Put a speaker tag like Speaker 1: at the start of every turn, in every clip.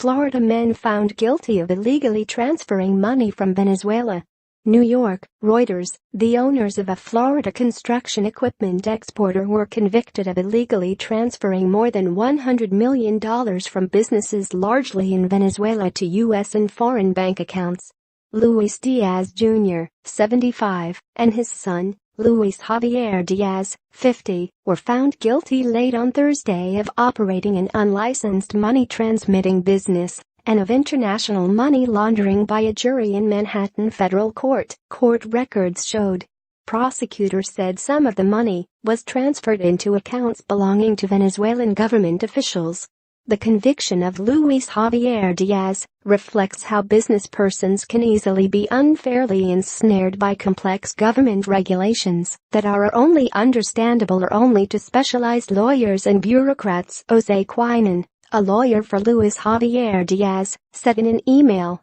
Speaker 1: Florida men found guilty of illegally transferring money from Venezuela. New York, Reuters. The owners of a Florida construction equipment exporter were convicted of illegally transferring more than $100 million from businesses largely in Venezuela to U.S. and foreign bank accounts. Luis Diaz Jr., 75, and his son, Luis Javier Diaz, 50, were found guilty late on Thursday of operating an unlicensed money-transmitting business and of international money laundering by a jury in Manhattan federal court, court records showed. Prosecutors said some of the money was transferred into accounts belonging to Venezuelan government officials. The conviction of Luis Javier Diaz reflects how businesspersons can easily be unfairly ensnared by complex government regulations that are only understandable or only to specialized lawyers and bureaucrats. Jose Quinan, a lawyer for Luis Javier Diaz, said in an email.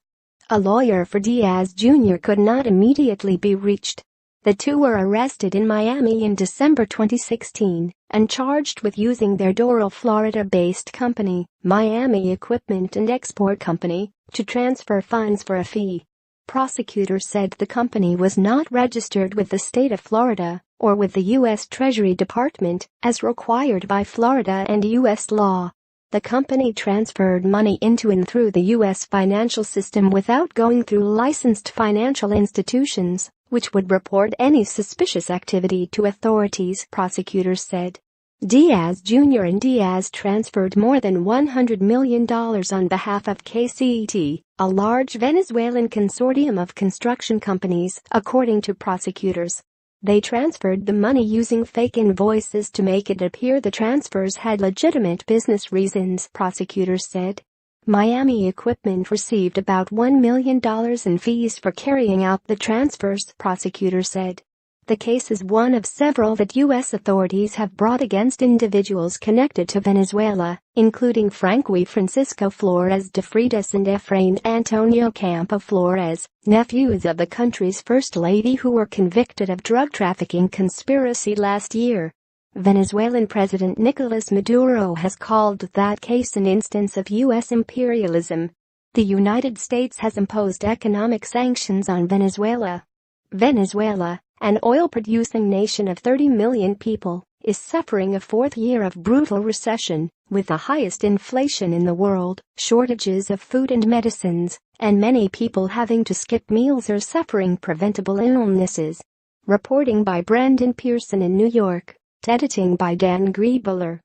Speaker 1: A lawyer for Diaz Jr. could not immediately be reached. The two were arrested in Miami in December 2016 and charged with using their Doral, Florida-based company, Miami Equipment and Export Company, to transfer funds for a fee. Prosecutors said the company was not registered with the state of Florida or with the U.S. Treasury Department as required by Florida and U.S. law. The company transferred money into and through the U.S. financial system without going through licensed financial institutions, which would report any suspicious activity to authorities, prosecutors said. Diaz Jr. and Diaz transferred more than $100 million on behalf of KCT, a large Venezuelan consortium of construction companies, according to prosecutors. They transferred the money using fake invoices to make it appear the transfers had legitimate business reasons, prosecutors said. Miami Equipment received about $1 million in fees for carrying out the transfers, prosecutors said. The case is one of several that U.S. authorities have brought against individuals connected to Venezuela, including Franqui Francisco Flores de Freitas and Efrain Antonio Campo Flores, nephews of the country's First Lady who were convicted of drug trafficking conspiracy last year. Venezuelan President Nicolas Maduro has called that case an instance of U.S. imperialism. The United States has imposed economic sanctions on Venezuela. Venezuela, an oil-producing nation of 30 million people, is suffering a fourth year of brutal recession, with the highest inflation in the world, shortages of food and medicines, and many people having to skip meals or suffering preventable illnesses. Reporting by Brendan Pearson in New York. Editing by Dan Griebler.